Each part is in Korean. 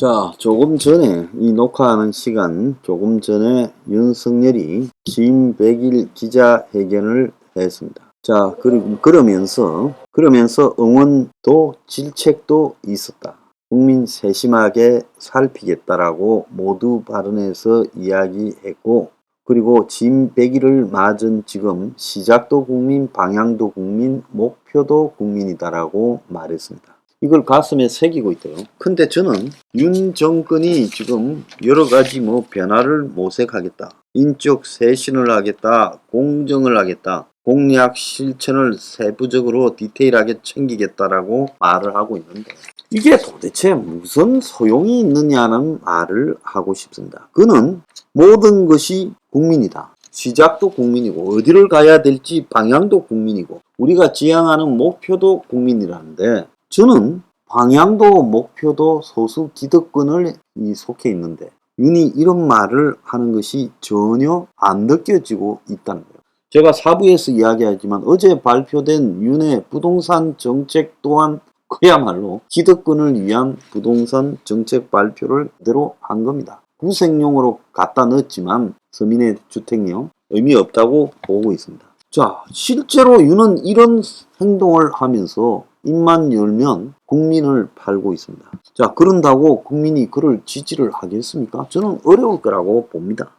자, 조금 전에 이 녹화하는 시간 조금 전에 윤석열이 취임 100일 기자회견을 했습니다. 자, 그러면서 응원도 질책도 있었다. 국민 세심하게 살피겠다라고 모두 발언해서 이야기했고, 그리고 취임 100일을 맞은 지금 시작도 국민, 방향도 국민, 목표도 국민이다라고 말했습니다. 이걸 가슴에 새기고 있대요. 근데 저는 윤 정권이 지금 여러가지 변화를 모색하겠다, 인적 쇄신을 하겠다, 공정을 하겠다, 공약 실천을 세부적으로 디테일하게 챙기겠다라고 말을 하고 있는데, 이게 도대체 무슨 소용이 있느냐는 말을 하고 싶습니다. 그는 모든 것이 국민이다. 시작도 국민이고, 어디를 가야 될지 방향도 국민이고, 우리가 지향하는 목표도 국민이라는데, 저는 방향도 목표도 소수 기득권을 속해 있는데 윤이 이런 말을 하는 것이 전혀 안 느껴지고 있다는 거예요. 제가 사부에서 이야기하지만 어제 발표된 윤의 부동산 정책 또한 그야말로 기득권을 위한 부동산 정책 발표를 그대로 한 겁니다. 구색용으로 갖다 넣었지만 서민의 주택용 의미 없다고 보고 있습니다. 자, 실제로 윤은 이런 행동을 하면서 입만 열면 국민을 팔고 있습니다. 자, 그런다고 국민이 그를 지지를 하겠습니까? 저는 어려울 거라고 봅니다.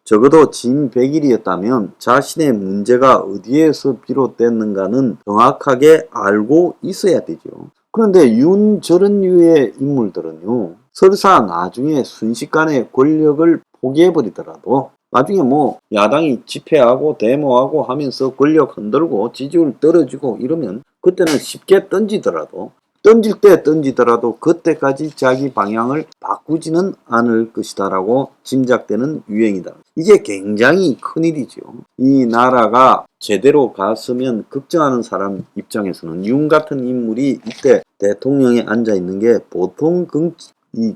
적어도 진 100일이었다면 자신의 문제가 어디에서 비롯됐는가는 정확하게 알고 있어야 되죠. 그런데 윤 저런 류의 인물들은요, 설사 나중에 순식간에 권력을 포기해버리더라도 나중에 야당이 집회하고 데모하고 하면서 권력 흔들고 지지율 떨어지고 이러면 그때는 쉽게 던질 때 던지더라도 그때까지 자기 방향을 바꾸지는 않을 것이다 라고 짐작되는 유행이다. 이게 굉장히 큰일이죠. 이 나라가 제대로 갔으면 걱정하는 사람 입장에서는 윤 같은 인물이 이때 대통령에 앉아 있는 게 보통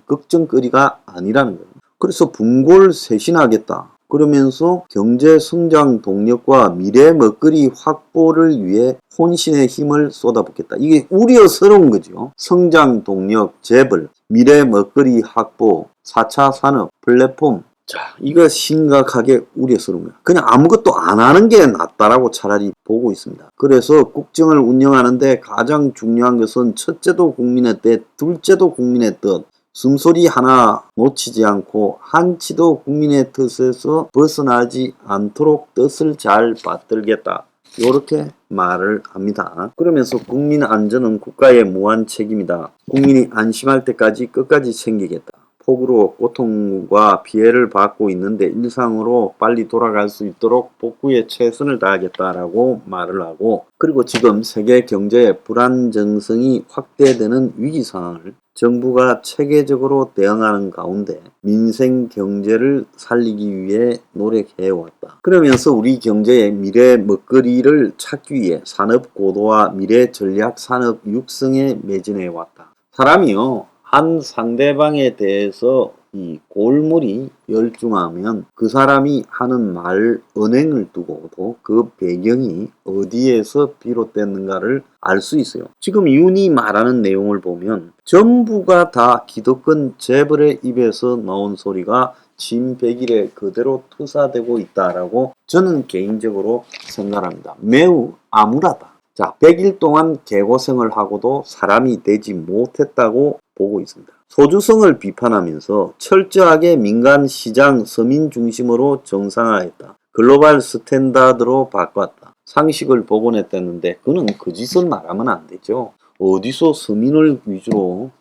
걱정거리가 아니라는 거예요. 그래서 분골쇄신하겠다. 그러면서 경제 성장 동력과 미래 먹거리 확보를 위해 혼신의 힘을 쏟아붓겠다. 이게 우려스러운 거죠. 성장 동력, 재벌, 미래 먹거리 확보, 4차 산업, 플랫폼. 자, 이거 심각하게 우려스러운 거야. 그냥 아무것도 안 하는 게 낫다라고 차라리 보고 있습니다. 그래서 국정을 운영하는데 가장 중요한 것은 첫째도 국민의 뜻, 둘째도 국민의 뜻. 숨소리 하나 놓치지 않고 한치도 국민의 뜻에서 벗어나지 않도록 뜻을 잘 받들겠다. 이렇게 말을 합니다. 그러면서 국민 안전은 국가의 무한 책임이다. 국민이 안심할 때까지 끝까지 챙기겠다. 폭우로 고통과 피해를 받고 있는데 일상으로 빨리 돌아갈 수 있도록 복구에 최선을 다하겠다라고 말을 하고, 그리고 지금 세계 경제의 불안정성이 확대되는 위기 상황을 정부가 체계적으로 대응하는 가운데 민생 경제를 살리기 위해 노력해왔다. 그러면서 우리 경제의 미래 먹거리를 찾기 위해 산업 고도화 미래 전략 산업 육성에 매진해왔다. 사람이요, 한 상대방에 대해서 이 골물이 열중하면 그 사람이 하는 말, 언행을 두고도 그 배경이 어디에서 비롯됐는가를 알 수 있어요. 지금 윤이 말하는 내용을 보면 전부가 다 기득권 재벌의 입에서 나온 소리가 진 100일에 그대로 투사되고 있다라고 저는 개인적으로 생각합니다. 매우 암울하다. 자, 100일 동안 개고생을 하고도 사람이 되지 못했다고 보고 있습니다. 소주성을 비판하면서 철저하게 민간 시장 서민 중심으로 정상화했다. 글로벌 스탠다드로 바꿨다. 상식을 복원했다는데 그는 그 짓을 말하면 안 되죠. 어디서 서민을 위주로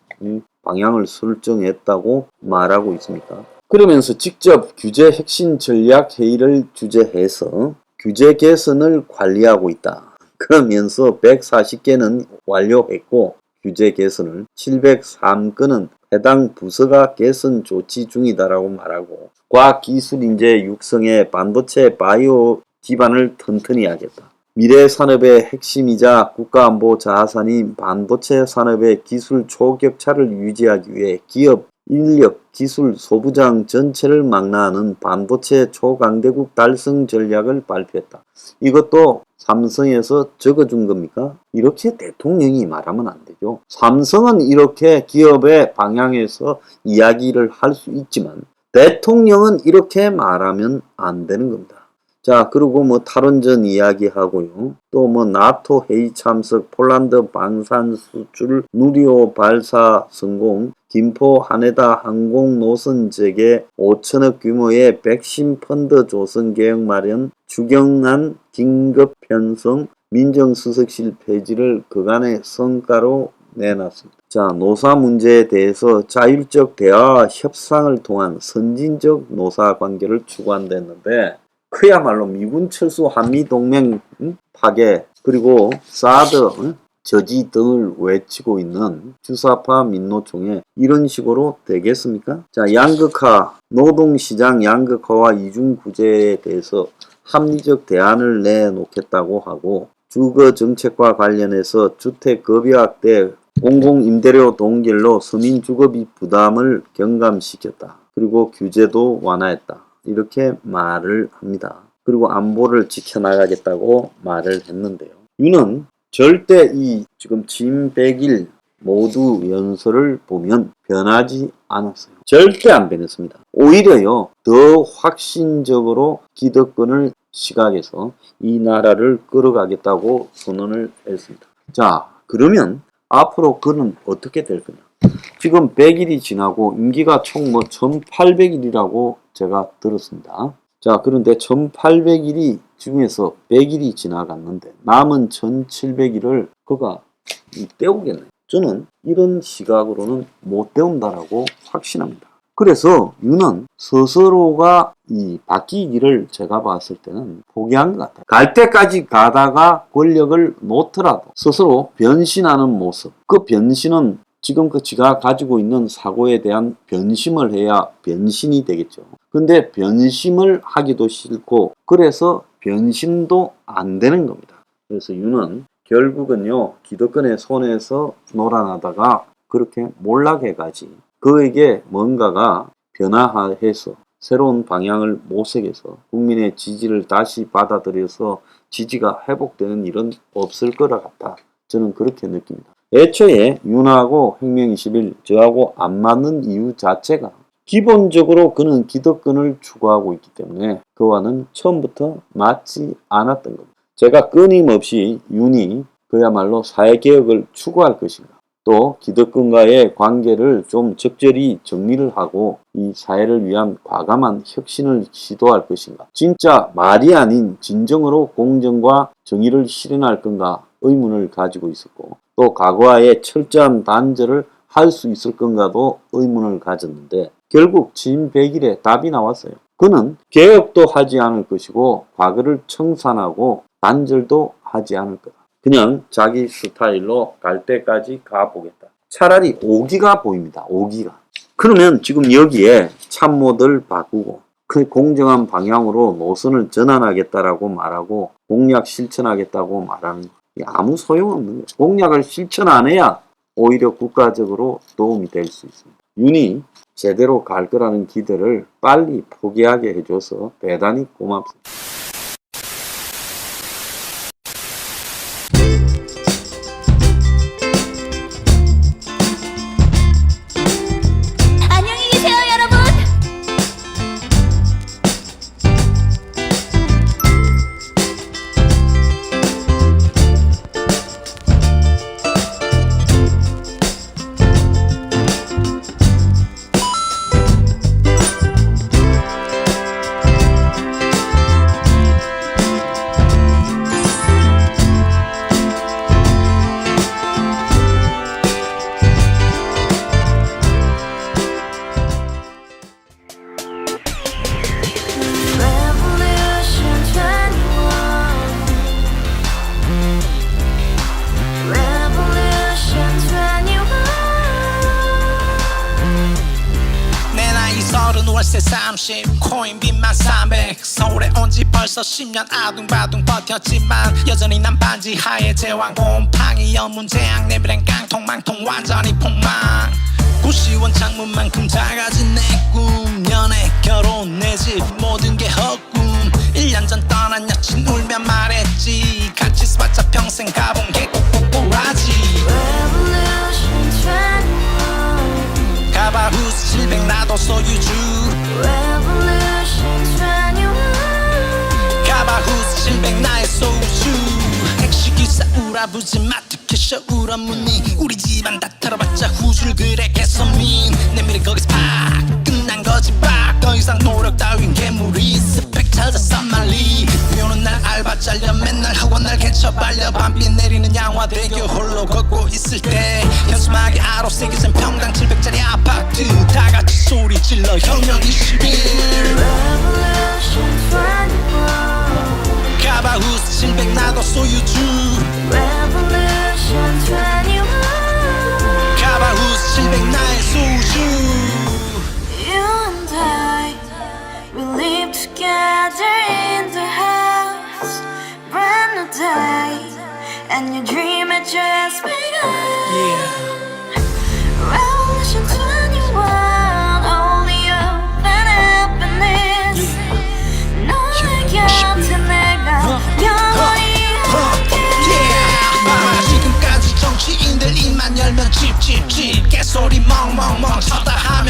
방향을 설정했다고 말하고 있습니까? 그러면서 직접 규제 핵심 전략 회의를 주재해서 규제 개선을 관리하고 있다. 그러면서 140개는 완료했고 규제 개선을 703건은 해당 부서가 개선 조치 중이다라고 말하고, 과학기술인재 육성에 반도체 바이오 기반을 튼튼히 하겠다. 미래 산업의 핵심이자 국가안보 자산인 반도체 산업의 기술 초격차를 유지하기 위해 기업 인력, 기술, 소부장 전체를 망라하는 반도체 초강대국 달성 전략을 발표했다. 이것도 삼성에서 적어준 겁니까? 이렇게 대통령이 말하면 안 되죠. 삼성은 이렇게 기업의 방향에서 이야기를 할 수 있지만 대통령은 이렇게 말하면 안 되는 겁니다. 자, 그리고 뭐 탈원전 이야기하고요. 또 뭐 나토 회의 참석, 폴란드 방산 수출, 누리호 발사 성공, 김포 하네다 항공 노선 재개, 5천억 규모의 백신 펀드 조성 계획 마련, 추경안 긴급 편성, 민정수석실 폐지를 그간의 성과로 내놨습니다. 자, 노사 문제에 대해서 자율적 대화와 협상을 통한 선진적 노사 관계를 추구한다는데 그야말로 미군 철수 한미동맹 파괴 그리고 사드 저지 등을 외치고 있는 주사파 민노총에 이런 식으로 되겠습니까? 자, 양극화, 노동시장 양극화와 이중구제에 대해서 합리적 대안을 내놓겠다고 하고 주거정책과 관련해서 주택급여학대 공공임대료 동결로 서민주거비 부담을 경감시켰다. 그리고 규제도 완화했다. 이렇게 말을 합니다. 그리고 안보를 지켜나가겠다고 말을 했는데요. 윤은 절대 이 지금 진 100일 모두 연설을 보면 변하지 않았어요. 절대 안 변했습니다. 오히려요, 더 확신적으로 기득권을 시각해서 이 나라를 끌어가겠다고 선언을 했습니다. 자, 그러면 앞으로 그는 어떻게 될 거냐? 지금 100일이 지나고 임기가 총 뭐 1800일이라고 제가 들었습니다. 자, 그런데 1800일이 중에서 100일이 지나갔는데 남은 1700일을 그가 때우겠네요. 저는 이런 시각으로는 못 때운다라고 확신합니다. 그래서 윤은 스스로가 이 바뀌기를 제가 봤을 때는 포기한 것 같아요. 갈 때까지 가다가 권력을 놓더라도 스스로 변신하는 모습, 그 변신은 지금 그 지가 가지고 있는 사고에 대한 변심을 해야 변신이 되겠죠. 근데 변심을 하기도 싫고 그래서 변심도 안 되는 겁니다. 그래서 윤은 결국은요, 기득권의 손에서 놀아나다가 그렇게 몰락해 가지 그에게 뭔가가 변화해서 새로운 방향을 모색해서 국민의 지지를 다시 받아들여서 지지가 회복되는 일은 없을 거라 같다. 저는 그렇게 느낍니다. 애초에 윤하고 혁명21 저하고 안 맞는 이유 자체가 기본적으로 그는 기득권을 추구하고 있기 때문에 그와는 처음부터 맞지 않았던 겁니다. 제가 끊임없이 윤이 그야말로 사회개혁을 추구할 것인가, 또 기득권과의 관계를 좀 적절히 정리를 하고 이 사회를 위한 과감한 혁신을 시도할 것인가, 진짜 말이 아닌 진정으로 공정과 정의를 실현할 건가 의문을 가지고 있었고, 또 과거와의 철저한 단절을 할 수 있을 건가도 의문을 가졌는데 결국 진 100일에 답이 나왔어요. 그는 개혁도 하지 않을 것이고 과거를 청산하고 단절도 하지 않을 거다. 그냥 자기 스타일로 갈 때까지 가보겠다. 차라리 오기가 보입니다. 오기가. 그러면 지금 여기에 참모들 바꾸고 그 공정한 방향으로 노선을 전환하겠다라고 말하고 공약 실천하겠다고 말하는 거 아무 소용없는 거예요. 공약을 실천 안 해야 오히려 국가적으로 도움이 될 수 있습니다. 윤이 제대로 갈 거라는 기대를 빨리 포기하게 해줘서 대단히 고맙습니다. 월세 30 코인빚만 300 서울에 온지 벌써 10년 아둥바둥 버텼지만 여전히 난 반지 하에 제왕 곰팡이 연문제약 내비랭 깡통망통 완전히 폭망 고시원 창문만큼 작아진 내 꿈 연애 결혼 내 집 모든 게 헛꿈 1년 전 떠난 여친 울며 말했지 같이 살자 평생 가본 게 꼭꼭꼭하지 Revolution 21 가바후스 700 나도 소유주 Revolution 21 가바후스 700 나의 소유주 택시기사 우라부지 마트 캐셔 우라무니 우리 집안 다 털어봤자 후줄 그래 개선민 내 미래 거기서 팍 끝난 거지 팍더 이상 노력 따윈 괴물이 스펙 찾아 산말리 비오는 날 알바 잘려 맨날 학원 날 개쳐 빨려 밤비 내리는 양화대교 홀로 걷고 있을 때 현수막에 아로 새겨진 평당 700짜리 아파트 다 같이 소리 질러 혁명 21 Revolution 21 가바후스 700 나도 소유주 Revolution 21 가바후스 700 나의 소유주 You and I, we live together in the house. Brand new day, and your dream had just begun. Yeah. Revolution 21, only hope and happiness. 너의 곁에 내가 영원히 지금까지 정치인들 입만 열면 찝찝찝 개소리 멍멍멍 쳐다 하면